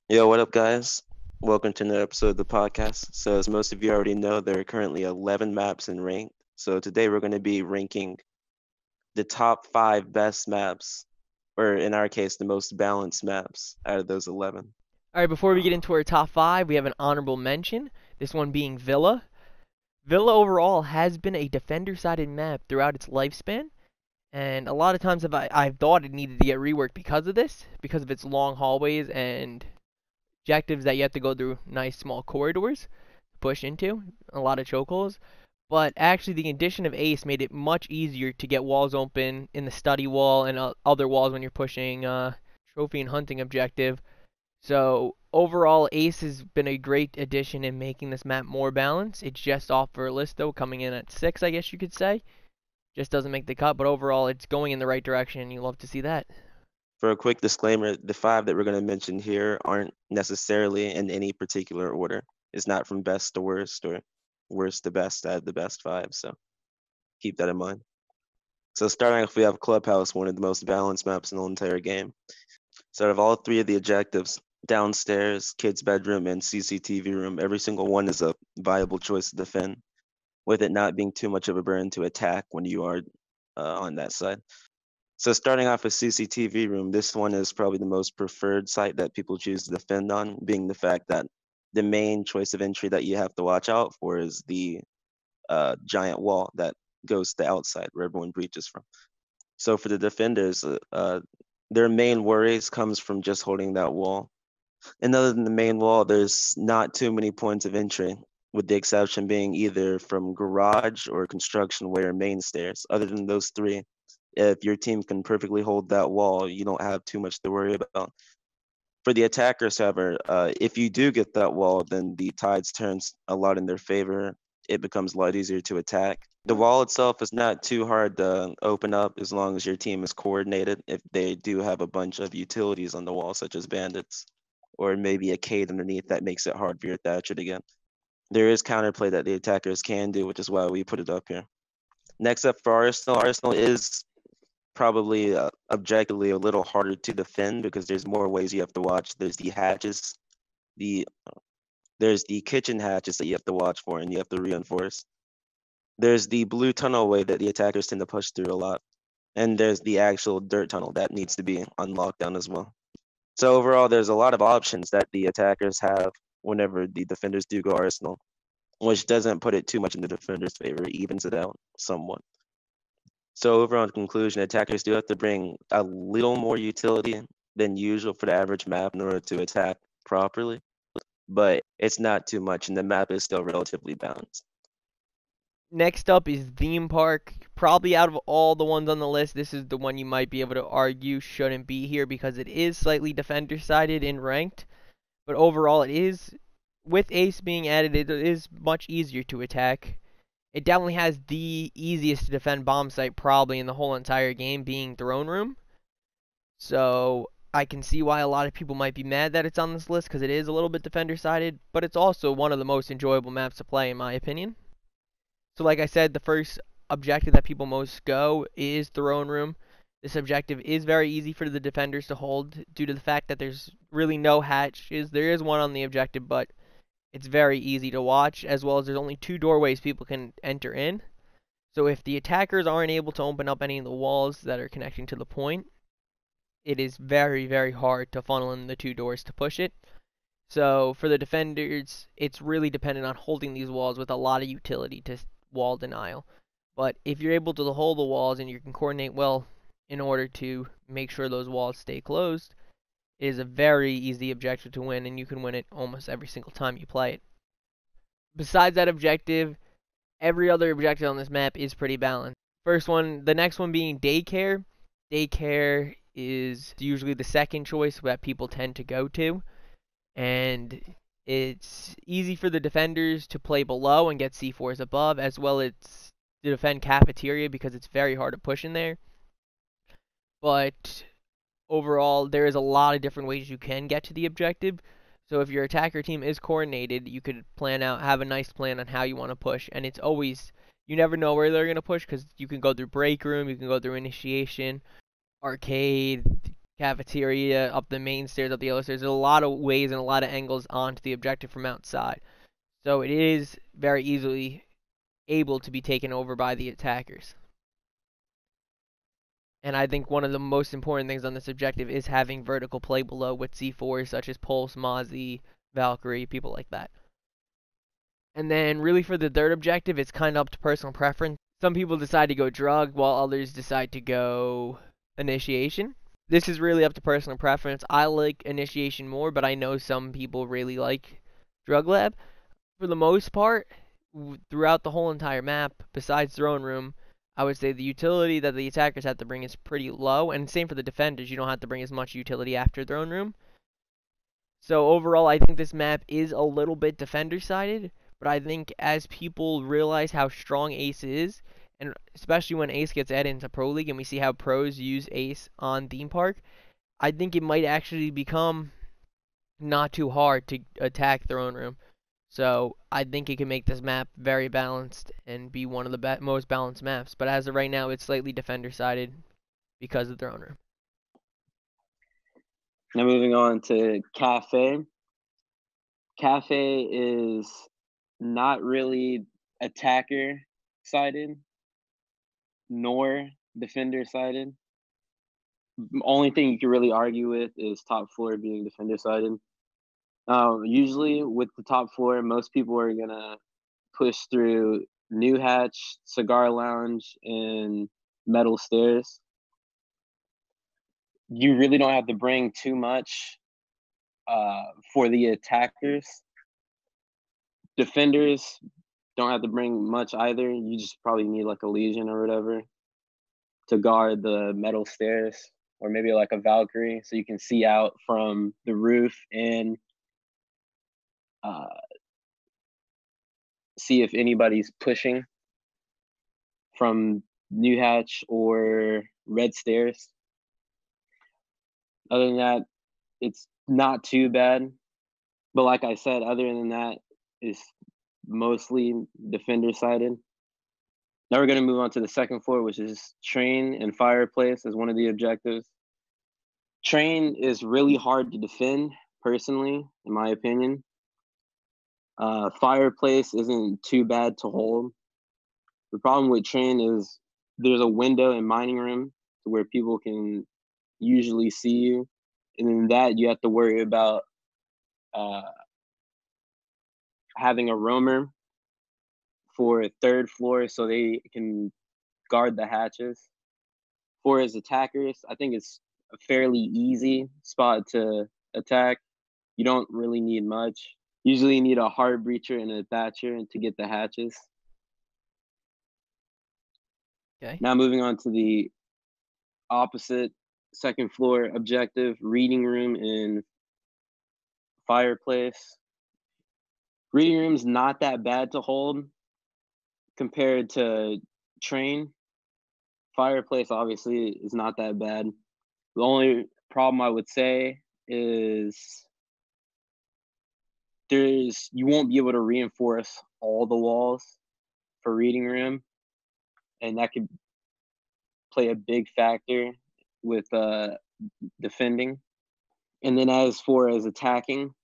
Yo, what up, guys? Welcome to another episode of the podcast. So, as most of you already know, there are currently 11 maps in ranked. So, today we're going to be ranking the top five best maps, or in our case, the most balanced maps out of those 11. All right, before we get into our top five, we have an honorable mention. This one being Villa. Villa overall has been a defender-sided map throughout its lifespan, and a lot of times I've thought it needed to get reworked because of this, because of its long hallways and objectives that you have to go through nice small corridors to push into, a lot of chokeholes. But actually, the addition of Ace made it much easier to get walls open in the study wall and other walls when you're pushing trophy and hunting objective. So overall, Ace has been a great addition in making this map more balanced. It's just off for a list though, coming in at 6, I guess you could say. Just doesn't make the cut, but overall, it's going in the right direction, and you love to see that. For a quick disclaimer, the five that we're going to mention here aren't necessarily in any particular order. It's not from best to worst or worst to best out of the best five. So, keep that in mind. So, starting off, we have Clubhouse, one of the most balanced maps in the entire game. So out of all three of the objectives, downstairs, kids' bedroom, and CCTV room, every single one is a viable choice to defend, with it not being too much of a burden to attack when you are on that side. So starting off with CCTV room, this one is probably the most preferred site that people choose to defend on, being the fact that the main choice of entry that you have to watch out for is the giant wall that goes to the outside where everyone breaches from. So for the defenders, their main worries comes from just holding that wall. And other than the main wall, there's not too many points of entry, with the exception being either from garage or construction way or main stairs. Other than those three, if your team can perfectly hold that wall, you don't have too much to worry about. For the attackers, however, if you do get that wall, then the tides turns a lot in their favor. It becomes a lot easier to attack. The wall itself is not too hard to open up as long as your team is coordinated. If they do have a bunch of utilities on the wall, such as bandits, or maybe a cave underneath that makes it hard for your Thatcher to get. There is counterplay that the attackers can do, which is why we put it up here. Next up for Arsenal, Arsenal is probably objectively a little harder to defend because there's more ways you have to watch. There's the hatches, the there's the kitchen hatches that you have to watch for and you have to reinforce. There's the blue tunnel way that the attackers tend to push through a lot. And there's the actual dirt tunnel that needs to be on lockdown as well. So overall, there's a lot of options that the attackers have whenever the defenders do go Arsenal, which doesn't put it too much in the defenders' favor, it evens it out somewhat. So overall, in conclusion, attackers do have to bring a little more utility than usual for the average map in order to attack properly, but it's not too much, and the map is still relatively balanced. Next up is Theme Park. Probably out of all the ones on the list, this is the one you might be able to argue shouldn't be here because it is slightly defender-sided in ranked. But overall, it is, with Ace being added, it is much easier to attack. It definitely has the easiest to defend bomb site probably in the whole entire game, being Throne Room. So I can see why a lot of people might be mad that it's on this list because it is a little bit defender sided, but it's also one of the most enjoyable maps to play in my opinion. So like I said, the first objective that people most go is Throne Room. This objective is very easy for the defenders to hold due to the fact that there's really no hatches. There is one on the objective, but it's very easy to watch, as well as there's only two doorways people can enter in. So if the attackers aren't able to open up any of the walls that are connecting to the point, it is very, very hard to funnel in the two doors to push it. So for the defenders, it's really dependent on holding these walls with a lot of utility to wall denial. But if you're able to hold the walls and you can coordinate well in order to make sure those walls stay closed, it is a very easy objective to win, and you can win it almost every single time you play it. Besides that objective, every other objective on this map is pretty balanced. The next one being daycare. Daycare is usually the second choice that people tend to go to, and it's easy for the defenders to play below and get C4s above, as well as to defend cafeteria because it's very hard to push in there. But overall, there is a lot of different ways you can get to the objective. So if your attacker team is coordinated, you could have a nice plan on how you want to push. And it's always, you never know where they're going to push because you can go through break room, you can go through initiation, arcade, cafeteria, up the main stairs, up the yellow stairs. There's a lot of ways and a lot of angles onto the objective from outside. So it is very easily able to be taken over by the attackers. And I think one of the most important things on this objective is having vertical play below with C4s such as Pulse, Mozzie, Valkyrie, people like that. And then really for the third objective, it's kind of up to personal preference. Some people decide to go drug while others decide to go initiation. This is really up to personal preference. I like initiation more, but I know some people really like drug lab. For the most part, throughout the whole entire map, besides throne room, I would say the utility that the attackers have to bring is pretty low, and same for the defenders. You don't have to bring as much utility after throne room. So overall, I think this map is a little bit defender-sided, but I think as people realize how strong Ace is, and especially when Ace gets added into Pro League and we see how pros use Ace on Theme Park, I think it might actually become not too hard to attack Throne Room. So I think it can make this map very balanced and be one of the most balanced maps. But as of right now, it's slightly defender-sided because of Throne Room. Now moving on to Cafe. Cafe is not really attacker-sided, nor defender-sided. Only thing you can really argue with is top floor being defender-sided. Usually with the top floor, most people are going to push through New Hatch, Cigar Lounge, and Metal Stairs. You really don't have to bring too much for the attackers. Defenders don't have to bring much either. You just probably need like a Legion or whatever to guard the Metal Stairs, or maybe like a Valkyrie so you can see out from the roof and see if anybody's pushing from New Hatch or Red Stairs. Other than that, it's not too bad. But like I said, other than that, it's mostly defender-sided. Now we're going to move on to the second floor, which is Train and Fireplace as one of the objectives. Train is really hard to defend, personally, in my opinion. Fireplace isn't too bad to hold. The problem with Train is there's a window in Mining Room to where people can usually see you. And in that, you have to worry about having a roamer for third floor so they can guard the hatches. For his attackers, I think it's a fairly easy spot to attack. You don't really need much. Usually you need a hard breacher and a thatcher to get the hatches. Okay. Now moving on to the opposite second floor objective, Reading Room and Fireplace. Reading Room's not that bad to hold compared to Train. Fireplace obviously is not that bad. The only problem I would say is you won't be able to reinforce all the walls for Reading Room, and that could play a big factor with defending. And then as attacking,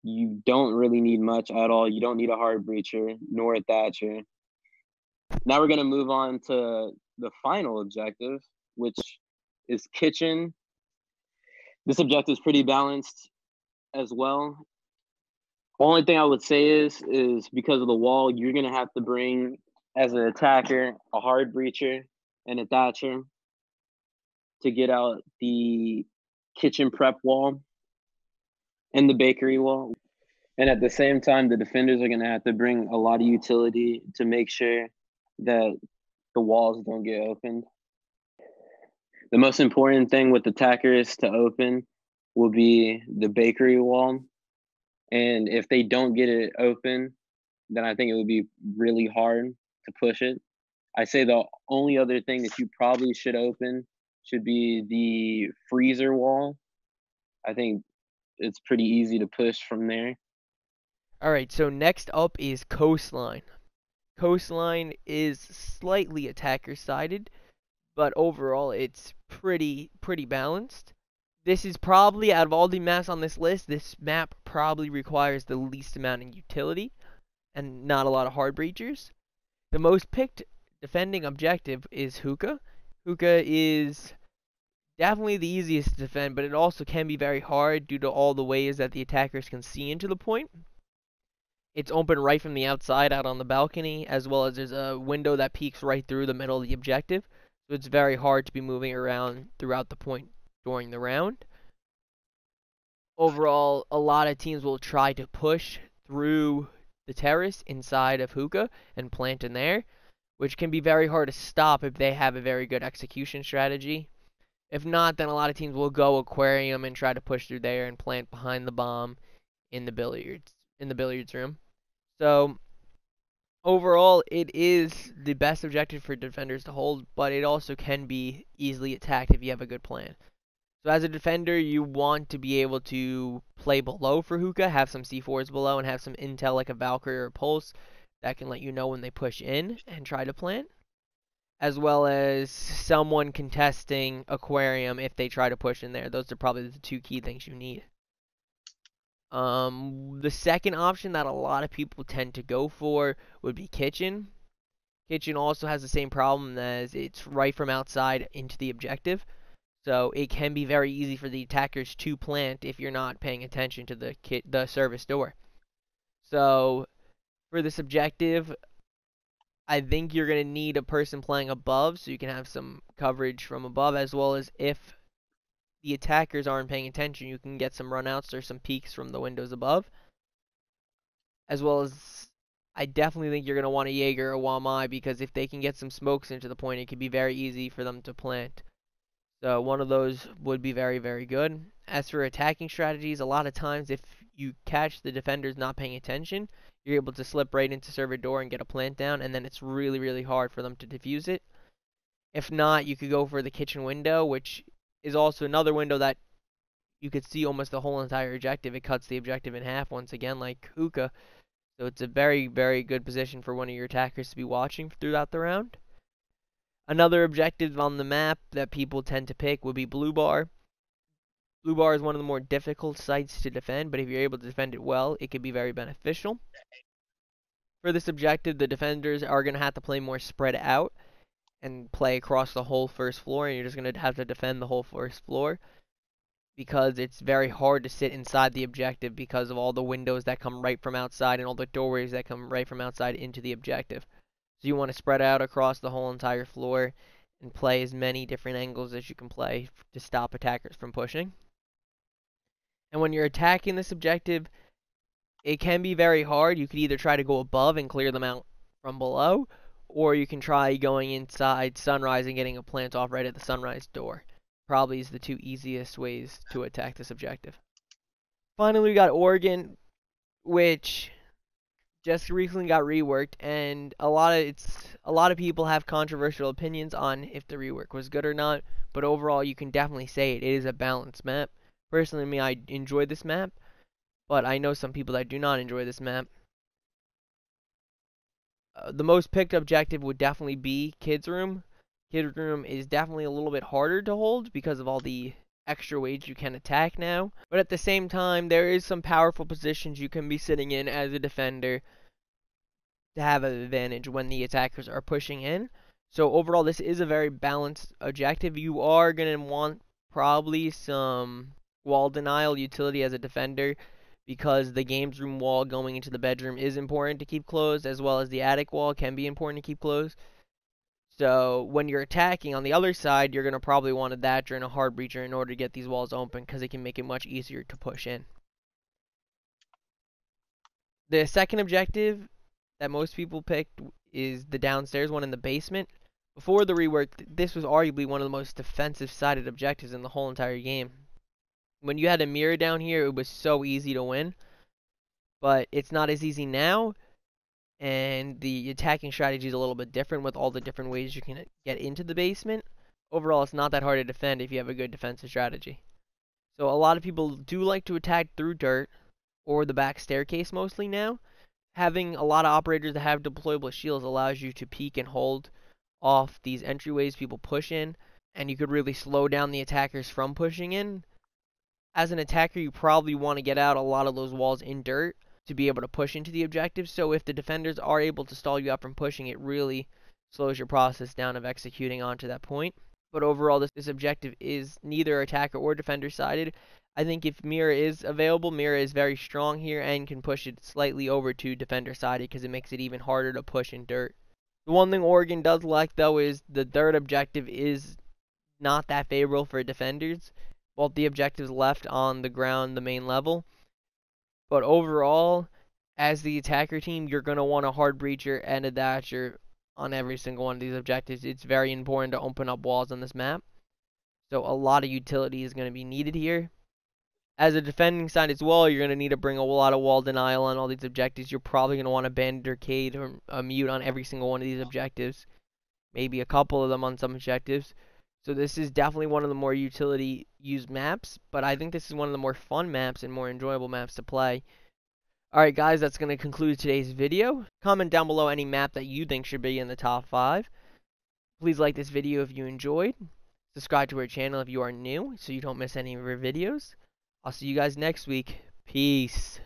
you don't really need much at all. You don't need a hard breacher nor a thatcher. Now we're going to move on to the final objective, which is Kitchen. This objective is pretty balanced as well. Only thing I would say is because of the wall, you're going to have to bring, as an attacker, a hard breacher and a thatcher to get out the kitchen prep wall and the bakery wall. And at the same time, the defenders are going to have to bring a lot of utility to make sure that the walls don't get opened. The most important thing with attackers to open will be the bakery wall. And if they don't get it open, then I think it would be really hard to push it. I say the only other thing that you probably should open should be the freezer wall. I think it's pretty easy to push from there. All right, so next up is Coastline. Coastline is slightly attacker-sided, but overall it's pretty balanced. This is probably, out of all the maps on this list, this map probably requires the least amount of utility and not a lot of hard breachers. The most picked defending objective is hookah. Hookah is definitely the easiest to defend, but it also can be very hard due to all the ways that the attackers can see into the point. It's open right from the outside out on the balcony, as well as there's a window that peeks right through the middle of the objective. So it's very hard to be moving around throughout the point during the round. Overall, a lot of teams will try to push through the terrace inside of hookah and plant in there, which can be very hard to stop if they have a very good execution strategy. If not, then a lot of teams will go aquarium and try to push through there and plant behind the bomb in the billiards room. So overall, it is the best objective for defenders to hold, but it also can be easily attacked if you have a good plan. So as a defender, you want to be able to play below for hookah, have some C4s below, and have some intel like a Valkyrie or a Pulse that can let you know when they push in and try to plant, as well as someone contesting aquarium if they try to push in there. Those are probably the two key things you need. The second option that a lot of people tend to go for would be kitchen. Kitchen also has the same problem as it's right from outside into the objective. So it can be very easy for the attackers to plant if you're not paying attention to the service door. So for this objective, I think you're going to need a person playing above so you can have some coverage from above, as well as if the attackers aren't paying attention, you can get some runouts or some peeks from the windows above. As well as, I definitely think you're going to want a Jaeger or a Wamai, because if they can get some smokes into the point, it can be very easy for them to plant. So one of those would be very, very good. As for attacking strategies, a lot of times if you catch the defenders not paying attention, you're able to slip right into server door and get a plant down, and then it's really, really hard for them to defuse it. If not, you could go for the kitchen window, which is also another window that you could see almost the whole entire objective. It cuts the objective in half once again, like hookah. So it's a very, very good position for one of your attackers to be watching throughout the round. Another objective on the map that people tend to pick would be Blue Bar. Blue Bar is one of the more difficult sites to defend, but if you're able to defend it well, it can be very beneficial. For this objective, the defenders are going to have to play more spread out and play across the whole first floor, and you're just going to have to defend the whole first floor, because it's very hard to sit inside the objective because of all the windows that come right from outside and all the doorways that come right from outside into the objective. So you want to spread out across the whole entire floor and play as many different angles as you can play to stop attackers from pushing. And when you're attacking this objective, it can be very hard. You could either try to go above and clear them out from below, or you can try going inside Sunrise and getting a plant off right at the Sunrise door. Probably is the two easiest ways to attack this objective. Finally, we got Oregon, which just recently got reworked, and a lot of people have controversial opinions on if the rework was good or not, but overall you can definitely say it is a balanced map. Personally, me, I enjoy this map, but I know some people that do not enjoy this map. The most picked objective would definitely be Kids Room. Kids Room is definitely a little bit harder to hold because of all the extra ways you can attack now, but at the same time there is some powerful positions you can be sitting in as a defender to have an advantage when the attackers are pushing in. So overall, this is a very balanced objective. You are going to want probably some wall denial utility as a defender, because the games room wall going into the bedroom is important to keep closed, as well as the attic wall can be important to keep closed. So when you're attacking on the other side, you're going to probably want a Thatcher and a Hard Breacher in order to get these walls open, because it can make it much easier to push in. The second objective that most people picked is the downstairs one in the basement. Before the rework, this was arguably one of the most defensive-sided objectives in the whole entire game. When you had a mirror down here, it was so easy to win, but it's not as easy now, and the attacking strategy is a little bit different with all the different ways you can get into the basement. Overall, it's not that hard to defend if you have a good defensive strategy. So a lot of people do like to attack through dirt or the back staircase mostly now. Having a lot of operators that have deployable shields allows you to peek and hold off these entryways people push in, and you could really slow down the attackers from pushing in. As an attacker, you probably want to get out a lot of those walls in dirt to be able to push into the objective. So if the defenders are able to stall you out from pushing, it really slows your process down of executing onto that point. But overall, this objective is neither attacker or defender sided. I think if Mira is available, Mira is very strong here and can push it slightly over to defender sided because it makes it even harder to push in dirt. The one thing Oregon does lack, though, is the dirt objective is not that favorable for defenders. Both the objectives left on the ground, the main level. But overall, as the attacker team, you're going to want a hard breacher and a dasher on every single one of these objectives. It's very important to open up walls on this map. So a lot of utility is going to be needed here. As a defending side as well, you're going to need to bring a lot of wall denial on all these objectives. You're probably going to want a bandit arcade or a mute on every single one of these objectives. Maybe a couple of them on some objectives. So this is definitely one of the more utility used maps, but I think this is one of the more fun maps and more enjoyable maps to play. Alright guys, that's going to conclude today's video. Comment down below any map that you think should be in the top 5. Please like this video if you enjoyed. Subscribe to our channel if you are new so you don't miss any of our videos. I'll see you guys next week. Peace.